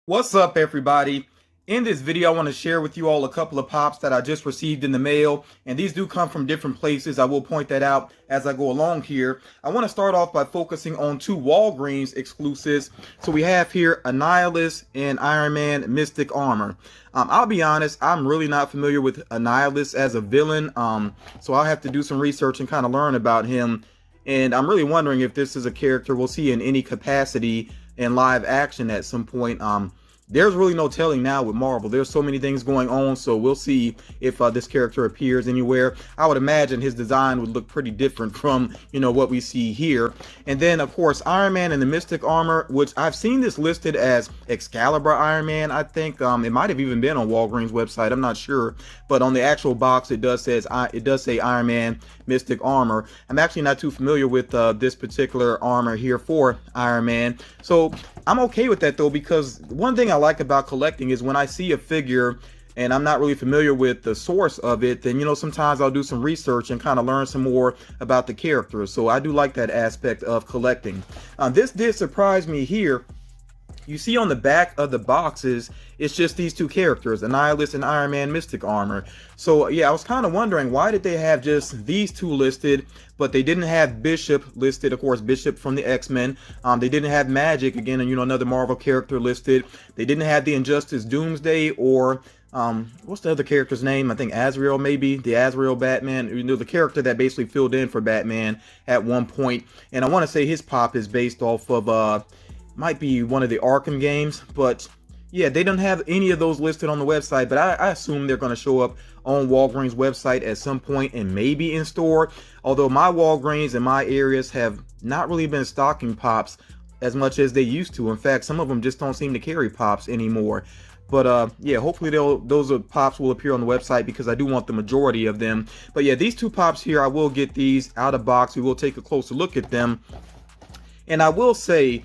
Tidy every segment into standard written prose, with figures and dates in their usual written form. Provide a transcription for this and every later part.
What's up, everybody? In this video, I want to share with you all a couple of pops that I just received in the mail, and these do come from different places. I will point that out as I go along here. I want to start off by focusing on two Walgreens exclusives. So we have here an Eyeless and Iron Man Mystic Armor. I'll be honest, I'm really not familiar with Eyeless as a villain, so I'll have to do some research and kind of learn about him. And I'm really wondering if this is a character we'll see in any capacity in live action at some point. There's really no telling now with Marvel. There's so many things going on, so we'll see if this character appears anywhere. I would imagine his design would look pretty different from, what we see here. And then, of course, Iron Man and the Mystic Armor, which I've seen this listed as Excalibur Iron Man, I think. It might have even been on Walgreens website, I'm not sure. But on the actual box, it does say Iron Man Mystic Armor. I'm actually not too familiar with this particular armor here for Iron Man. So I'm okay with that, though, because one thing I like about collecting is when I see a figure and I'm not really familiar with the source of it, then sometimes I'll do some research and kind of learn some more about the character. So I do like that aspect of collecting. This did surprise me here. You see on the back of the boxes, it's just these two characters, Eyeless and Iron Man Mystic Armor. So yeah, I was kind of wondering, why did they have just these two listed, but they didn't have Bishop listed? Of course, Bishop from the X-Men. They didn't have Magic, again, and another Marvel character listed. They didn't have the Injustice Doomsday, or what's the other character's name? I think Azrael, maybe, the Azrael Batman, the character that basically filled in for Batman at one point. And I want to say his pop is based off of might be one of the Arkham games, but yeah, they don't have any of those listed on the website, but I assume they're going to show up on Walgreens website at some point and maybe in store. Although my Walgreens in my areas have not really been stocking pops as much as they used to. In fact, some of them just don't seem to carry pops anymore. But yeah, hopefully those pops will appear on the website, because I do want the majority of them. But yeah, these two pops here, I will get these out of box. We will take a closer look at them. And I will say,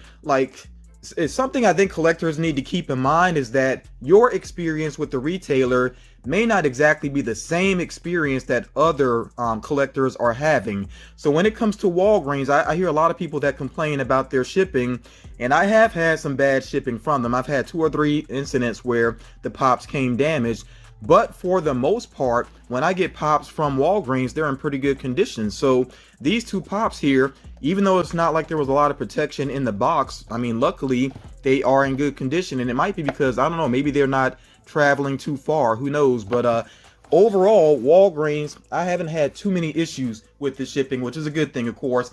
it's something I think collectors need to keep in mind, is that your experience with the retailer may not exactly be the same experience that other collectors are having. So when it comes to Walgreens, I hear a lot of people that complain about their shipping, and I have had some bad shipping from them. I've had 2 or 3 incidents where the pops came damaged. But for the most part, when I get pops from Walgreens, they're in pretty good condition. So these two pops here, even though it's not like there was a lot of protection in the box, I mean, luckily they are in good condition. And it might be because, I don't know, maybe they're not traveling too far, who knows. But overall, Walgreens, I haven't had too many issues with the shipping, which is a good thing, of course.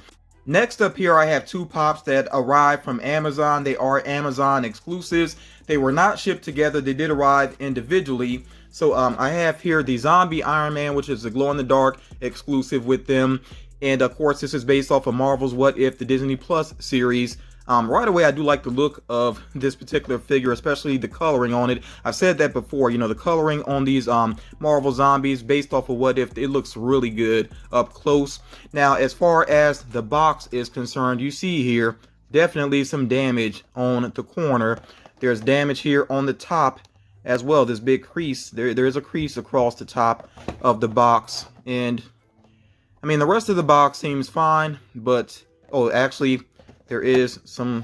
Next up here, I have 2 pops that arrived from Amazon. They are Amazon exclusives. They were not shipped together. They did arrive individually. So I have here the Zombie Iron Man, which is a glow-in-the-dark exclusive with them. And of course, this is based off of Marvel's What If, the Disney Plus series. Right away, I do like the look of this particular figure, especially the coloring on it. I've said that before, the coloring on these Marvel zombies based off of What If, it looks really good up close. Now, as far as the box is concerned, you see here definitely some damage on the corner. There's damage here on the top as well. This big crease, there is a crease across the top of the box. And I mean, the rest of the box seems fine, but actually there is some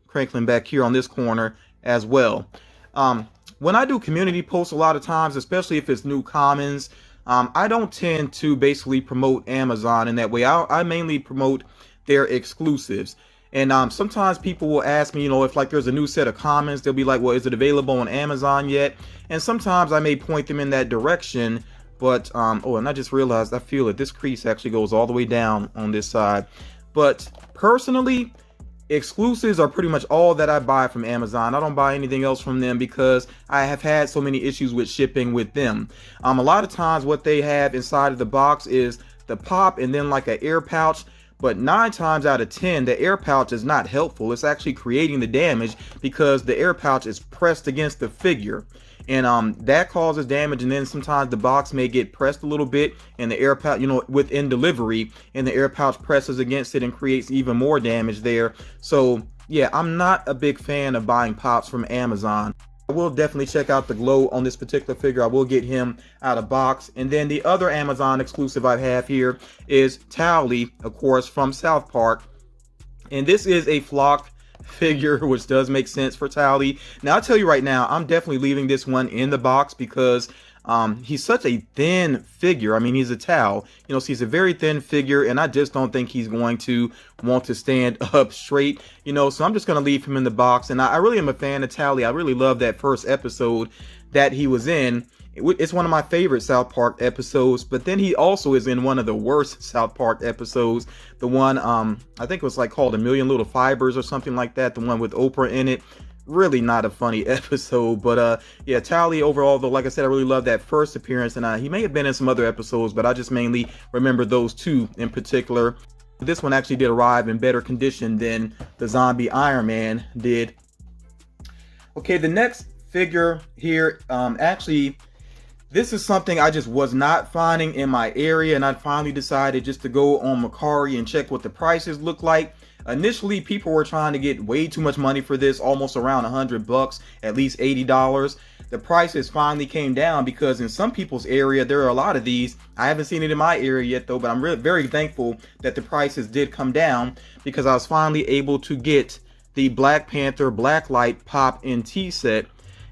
crinkling back here on this corner as well. When I do community posts, a lot of times, especially if it's new commons, I don't tend to basically promote Amazon in that way. I mainly promote their exclusives. And sometimes people will ask me, if there's a new set of commons, they'll be like, well, is it available on Amazon yet? And sometimes I may point them in that direction. But and I just realized, I feel that this crease actually goes all the way down on this side. But personally, exclusives are pretty much all that I buy from Amazon. I don't buy anything else from them because I have had so many issues with shipping with them. A lot of times what they have inside of the box is the pop and then like an air pouch. But 9 times out of 10, the air pouch is not helpful. It's actually creating the damage because the air pouch is pressed against the figure. And that causes damage, and then sometimes the box may get pressed a little bit, and the air pouch, within delivery, and the air pouch presses against it and creates even more damage there. So yeah, I'm not a big fan of buying pops from Amazon. I will definitely check out the glow on this particular figure. I will get him out of box. And then the other Amazon exclusive I have here is Towley, of course, from South Park. And this is a flocked figure, which does make sense for Tally. Now, I'll tell you right now, I'm definitely leaving this one in the box because he's such a thin figure. I mean, he's a towel, you know, so he's a very thin figure, and I just don't think he's going to want to stand up straight, you know, so I'm just going to leave him in the box. And I really am a fan of Tally. I really love that first episode that he was in. It's one of my favorite South Park episodes, but then he also is in one of the worst South Park episodes. The one, I think it was like called A Million Little Fibers or something like that. The one with Oprah in it. Really not a funny episode, but yeah, Tally overall, though, like I said, I really love that first appearance, and he may have been in some other episodes, but I just mainly remember those two in particular. This one actually did arrive in better condition than the zombie Iron Man did. Okay, the next figure here, actually, this is something I just was not finding in my area, and I finally decided just to go on Mercari and check what the prices look like. Initially, people were trying to get way too much money for this, almost around $100, at least $80. The prices finally came down because in some people's area, there are a lot of these. I haven't seen it in my area yet, though, but I'm really very thankful that the prices did come down because I was finally able to get the Black Panther Blacklight Pop NT set.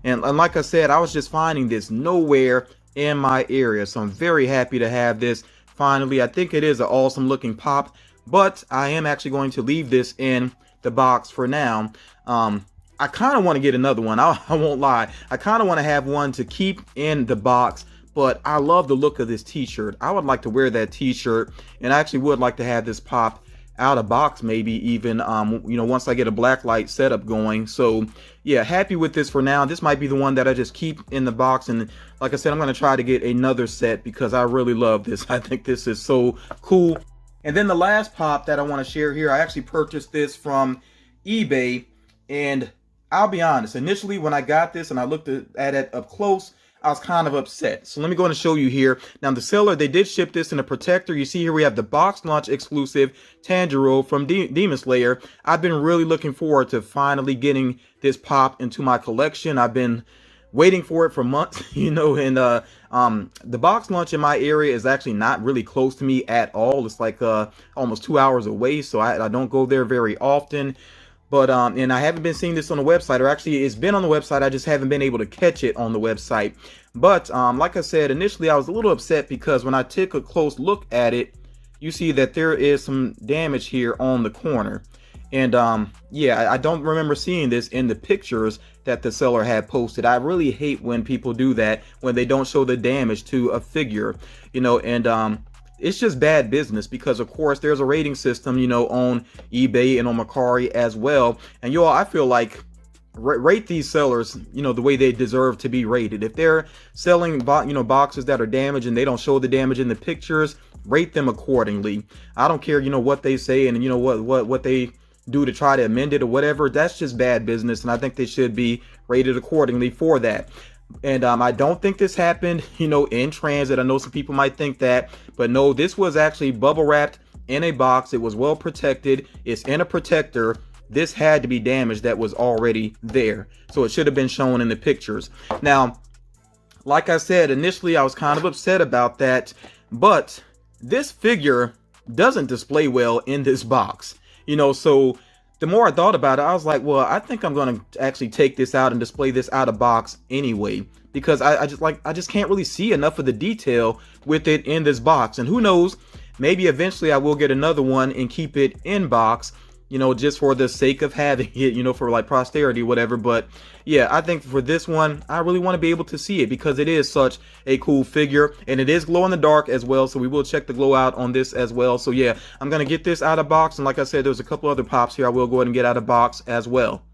And like I said, I was just finding this nowhere in my area, so I'm very happy to have this finally. I think it is an awesome looking pop, but I am actually going to leave this in the box for now. I kind of want to get another one. I won't lie. I kind of want to have one to keep in the box, but I love the look of this t-shirt. I would like to wear that t-shirt, and I actually would like to have this pop out of box, maybe even you know, once I get a blacklight setup going. So yeah, happy with this for now. This might be the one that I just keep in the box, and like I said, I'm going to try to get another set because I really love this. I think this is so cool. And then the last pop that I want to share here, I actually purchased this from eBay, and I'll be honest, initially when I got this and I looked at it up close, I was kind of upset. So let me go and show you here. Now the seller, they did ship this in a protector. You see here we have the box launch exclusive Tanjiro from Demon Slayer. I've been really looking forward to finally getting this pop into my collection. I've been waiting for it for months, you know, and the box launch in my area is actually not really close to me at all. It's like almost 2 hours away, so I don't go there very often. But and I haven't been seeing this on the website, or actually it's been on the website, I just haven't been able to catch it on the website. But like I said, initially I was a little upset because when I took a close look at it, you see that there is some damage here on the corner. And yeah, I don't remember seeing this in the pictures that the seller had posted. I really hate when people do that, when they don't show the damage to a figure, you know, and it's just bad business because, of course, there's a rating system, you know, on eBay and on Mercari as well. And y'all, I feel like rate these sellers, you know, the way they deserve to be rated. If they're selling, you know, boxes that are damaged and they don't show the damage in the pictures, rate them accordingly. I don't care, you know, what they say and, you know, what they do to try to amend it or whatever. That's just bad business, and I think they should be rated accordingly for that. And I don't think this happened, you know, in transit. I know some people might think that, but no, this was actually bubble wrapped in a box. It was well protected. It's in a protector. This had to be damaged that was already there, so it should have been shown in the pictures. Now, like I said, initially I was kind of upset about that, but this figure doesn't display well in this box, you know. So the more I thought about it, I was like, well, I think I'm going to actually take this out and display this out of box anyway, because I just can't really see enough of the detail with it in this box. And who knows, maybe eventually I will get another one and keep it in box, you know, just for the sake of having it, you know, for like posterity, whatever. But yeah, I think for this one, I really want to be able to see it because it is such a cool figure, and it is glow in the dark as well. So we will check the glow out on this as well. So yeah, I'm going to get this out of box. And like I said, there's a couple other pops here I will go ahead and get out of box as well.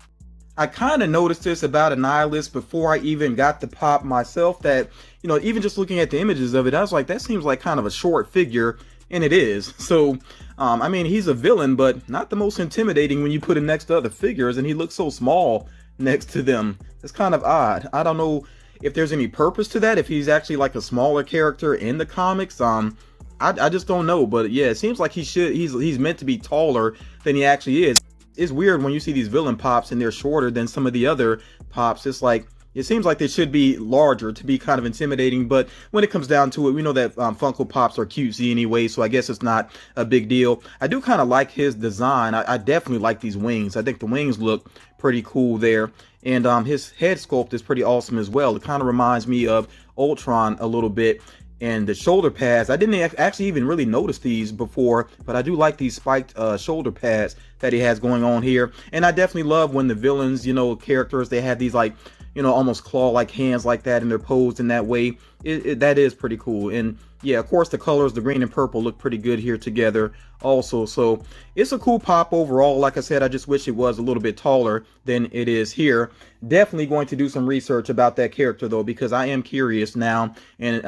I kind of noticed this about an Eyeless before I even got the pop myself, that, you know, even just looking at the images of it, I was like, that seems like kind of a short figure. And it is. So, I mean, he's a villain, but not the most intimidating when you put him next to other figures, and he looks so small next to them. It's kind of odd. I don't know if there's any purpose to that, if he's actually like a smaller character in the comics. I just don't know. But yeah, it seems like he's meant to be taller than he actually is. It's weird when you see these villain pops and they're shorter than some of the other pops. It's like, it seems like they should be larger to be kind of intimidating, but when it comes down to it, we know that Funko Pops are cutesy anyway, so I guess it's not a big deal. I do kind of like his design. I definitely like these wings. I think the wings look pretty cool there, and his head sculpt is pretty awesome as well. It kind of reminds me of Ultron a little bit. And the shoulder pads, I didn't actually even really notice these before, but I do like these spiked shoulder pads that he has going on here. And I definitely love when the villains, you know, characters, they have these like, you know, almost claw-like hands like that, and they're posed in that way. That is pretty cool. And yeah, of course, the colors, the green and purple, look pretty good here together also. So it's a cool pop overall. Like I said, I just wish it was a little bit taller than it is here. Definitely going to do some research about that character though, because I am curious now. And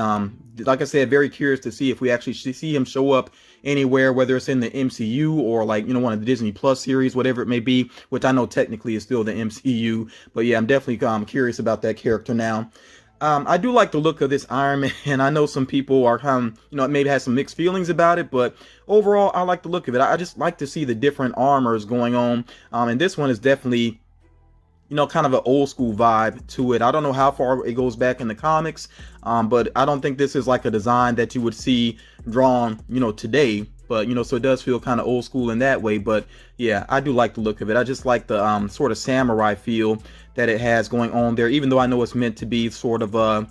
like I said, very curious to see if we actually see him show up anywhere, whether it's in the MCU or like, you know, one of the Disney Plus series, whatever it may be, which I know technically is still the MCU. But yeah, I'm definitely curious about that character now. I do like the look of this Iron Man, and I know some people are you know, maybe has some mixed feelings about it, but overall, I like the look of it. I just like to see the different armors going on, and this one is definitely, you know, kind of an old school vibe to it. I don't know how far it goes back in the comics, but I don't think this is like a design that you would see drawn, you know, today. But, you know, so it does feel kind of old school in that way. But yeah, I do like the look of it. I just like the sort of samurai feel that it has going on there, even though I know it's meant to be sort of I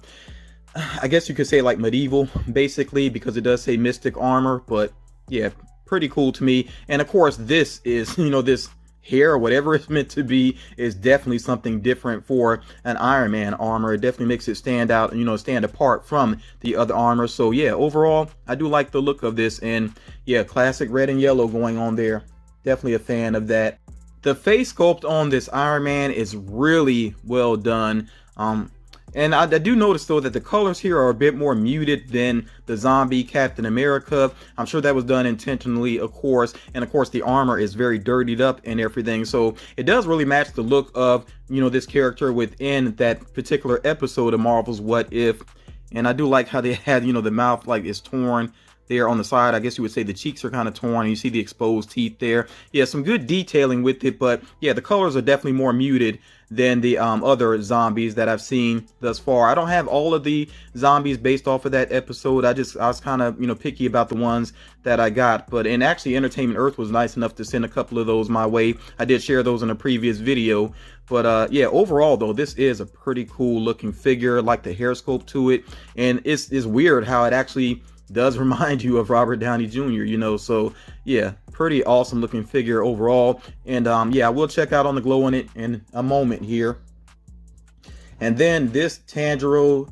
guess you could say like medieval, basically, because it does say mystic armor. But yeah, pretty cool to me. And of course, this is, you know, this hair or whatever it's meant to be is definitely something different for an Iron Man armor. It definitely makes it stand out, you know, stand apart from the other armor. So yeah, overall, I do like the look of this, and yeah, classic red and yellow going on there. Definitely a fan of that. The face sculpt on this Iron Man is really well done. And I do notice though that the colors here are a bit more muted than the zombie Captain America. I'm sure that was done intentionally, of course. And of course, the armor is very dirtied up and everything. So it does really match the look of, you know, this character within that particular episode of Marvel's What If. And I do like how they had, you know, the mouth like is torn there on the side. I guess you would say the cheeks are kind of torn. You see the exposed teeth there. Yeah, some good detailing with it, but yeah, the colors are definitely more muted than the other zombies that I've seen thus far. I don't have all of the zombies based off of that episode. I was kind of, you know, picky about the ones that I got. But and actually, Entertainment Earth was nice enough to send a couple of those my way. I did share those in a previous video. But yeah, overall though, this is a pretty cool looking figure. I like the hair sculpt to it, and it's weird how it actually does remind you of Robert Downey Jr., you know. So yeah, pretty awesome looking figure overall. And yeah, I will check out on the glow on it in a moment here. And then this Tanjiro,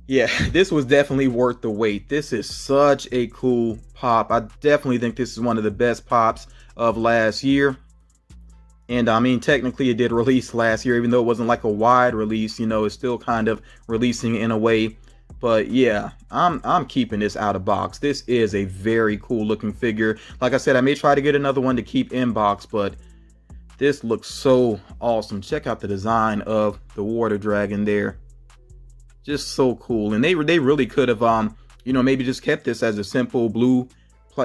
yeah, this was definitely worth the wait. This is such a cool pop. I definitely think this is one of the best pops of last year. And I mean, technically it did release last year, even though it wasn't like a wide release, you know, it's still kind of releasing in a way. But yeah, I'm keeping this out of box. This is a very cool looking figure. Like I said, I may try to get another one to keep in box, but this looks so awesome. Check out the design of the water dragon there. Just so cool. And they really could have you know, maybe just kept this as a simple blue,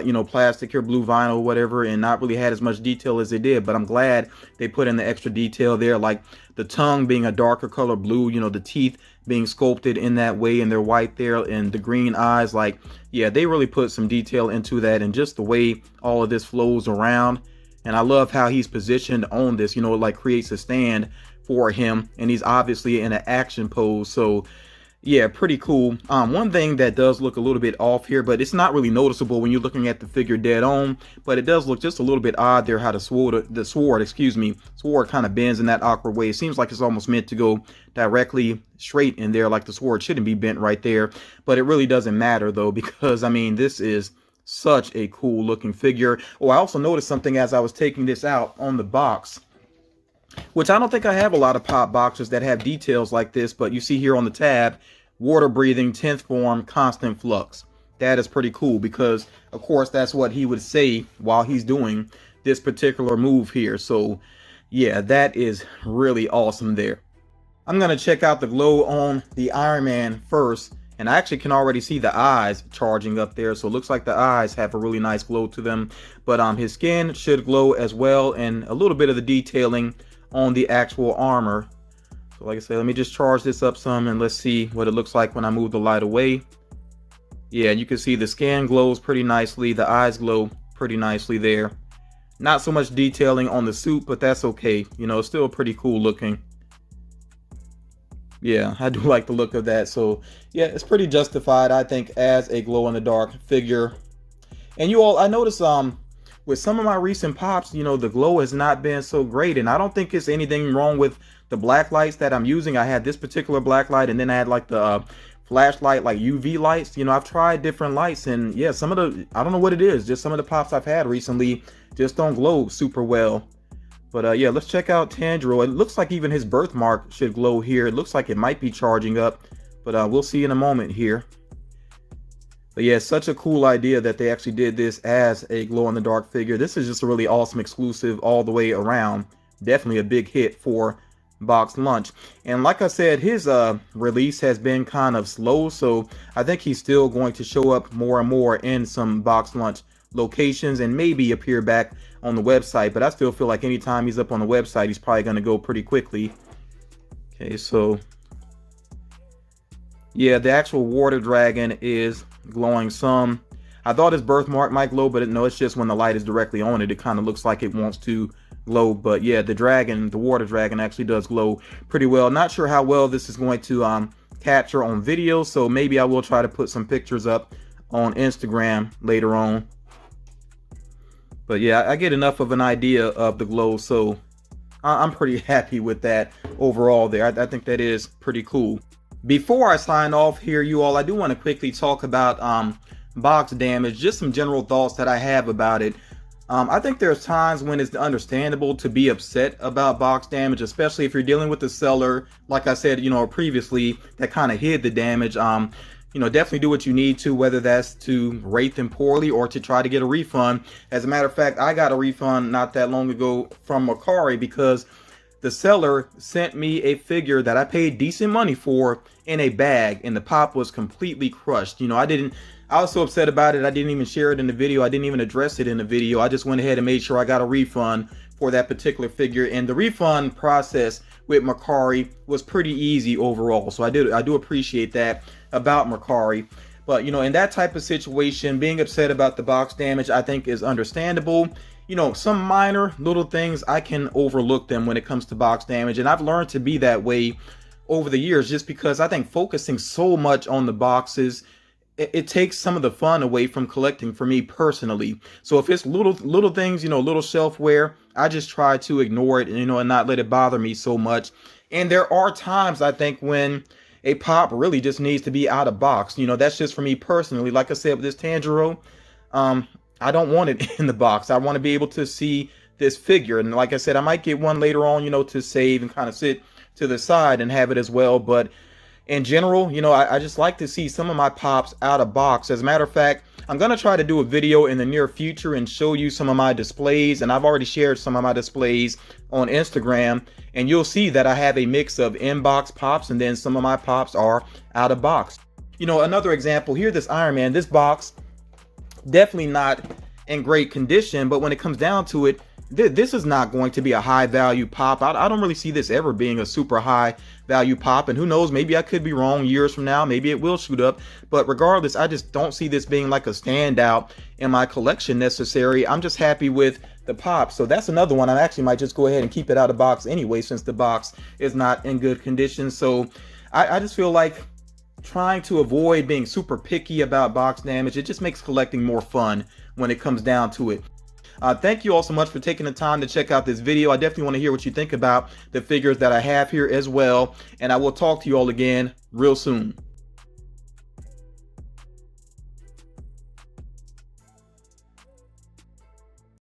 you know, plastic or blue vinyl or whatever, and not really had as much detail as they did. But I'm glad they put in the extra detail there, like the tongue being a darker color blue, you know, the teeth being sculpted in that way, and they're white there, and the green eyes. Like, yeah, they really put some detail into that, and just the way all of this flows around. And I love how he's positioned on this, you know, it like creates a stand for him, and he's obviously in an action pose. So yeah, pretty cool. One thing that does look a little bit off here, but it's not really noticeable when you're looking at the figure dead on, but it does look just a little bit odd there how the sword kind of bends in that awkward way. It seems like it's almost meant to go directly straight in there, like the sword shouldn't be bent right there. But it really doesn't matter though, because I mean, this is such a cool looking figure. Oh, I also noticed something as I was taking this out on the box, which I don't think I have a lot of pop boxes that have details like this, but you see here on the tab, water breathing, 10th form, constant flux. That is pretty cool, because of course that's what he would say while he's doing this particular move here. So yeah, that is really awesome there. I'm going to check out the glow on the Iron Man first, and I actually can already see the eyes charging up there. So it looks like the eyes have a really nice glow to them, but his skin should glow as well, and a little bit of the detailing on the actual armor. So like I said, let me just charge this up some and let's see what it looks like when I move the light away. Yeah, you can see the skin glows pretty nicely. The eyes glow pretty nicely there. Not so much detailing on the suit, but that's okay. You know, it's still pretty cool looking. Yeah, I do like the look of that. So yeah, it's pretty justified, I think, as a glow-in-the-dark figure. And you all, I noticed with some of my recent pops, you know, the glow has not been so great, and I don't think it's anything wrong with the black lights that I'm using. I had this particular black light, and then I had like the flashlight, like UV lights. You know, I've tried different lights, and yeah, some of the, I don't know what it is, just some of the pops I've had recently just don't glow super well. But yeah, let's check out Tanjiro. It looks like even his birthmark should glow here. It looks like it might be charging up, but we'll see in a moment here. But yeah, such a cool idea that they actually did this as a glow-in-the-dark figure. This is just a really awesome exclusive all the way around. Definitely a big hit for Box Lunch. And like I said, his release has been kind of slow, so I think he's still going to show up more and more in some Box Lunch locations and maybe appear back on the website. But I still feel like anytime he's up on the website, he's probably going to go pretty quickly. Okay, so yeah, the actual water dragon is glowing some. I thought his birthmark might glow, but no, it's just when the light is directly on it, it kind of looks like it wants to glow. But yeah, the dragon, the water dragon, actually does glow pretty well. Not sure how well this is going to capture on video, so maybe I will try to put some pictures up on Instagram later on. But yeah, I get enough of an idea of the glow, so I'm pretty happy with that overall there. I think that is pretty cool. Before I sign off here, you all, I do want to quickly talk about box damage, just some general thoughts that I have about it. I think there's times when it's understandable to be upset about box damage, especially if you're dealing with the seller, like I said, you know, previously, that kind of hid the damage. You know, definitely do what you need to, whether that's to rate them poorly or to try to get a refund. As a matter of fact, I got a refund not that long ago from Mercari because the seller sent me a figure that I paid decent money for in a bag, and the pop was completely crushed. You know, I was so upset about it, I didn't even share it in the video. I didn't even address it in the video. I just went ahead and made sure I got a refund for that particular figure, and the refund process with Mercari was pretty easy overall. So I do appreciate that about Mercari. But you know, in that type of situation, being upset about the box damage, I think, is understandable. You know, some minor little things, I can overlook them when it comes to box damage, and I've learned to be that way over the years, just because I think focusing so much on the boxes, it takes some of the fun away from collecting for me personally. So if it's little things, you know, little shelfware, I just try to ignore it, you know, and not let it bother me so much. And there are times, I think, when a pop really just needs to be out of box. You know, that's just for me personally. Like I said, with this Tanjiro, I don't want it in the box. I want to be able to see this figure. And like I said, I might get one later on, you know, to save and kind of sit to the side and have it as well. But in general, you know, I just like to see some of my pops out of box. As a matter of fact, I'm going to try to do a video in the near future and show you some of my displays. And I've already shared some of my displays on Instagram. And you'll see that I have a mix of in-box pops, and then some of my pops are out of box. You know, another example here, this Iron Man, this box, definitely not in great condition, but when it comes down to it, this is not going to be a high value pop. I don't really see this ever being a super high value pop, and who knows, maybe I could be wrong years from now, maybe it will shoot up. But regardless, I just don't see this being like a standout in my collection necessary. I'm just happy with the pop. So that's another one. I actually might just go ahead and keep it out of box anyway, since the box is not in good condition. So I just feel like trying to avoid being super picky about box damage, it just makes collecting more fun when it comes down to it. Thank you all so much for taking the time to check out this video. I definitely want to hear what you think about the figures that I have here as well, and I will talk to you all again real soon.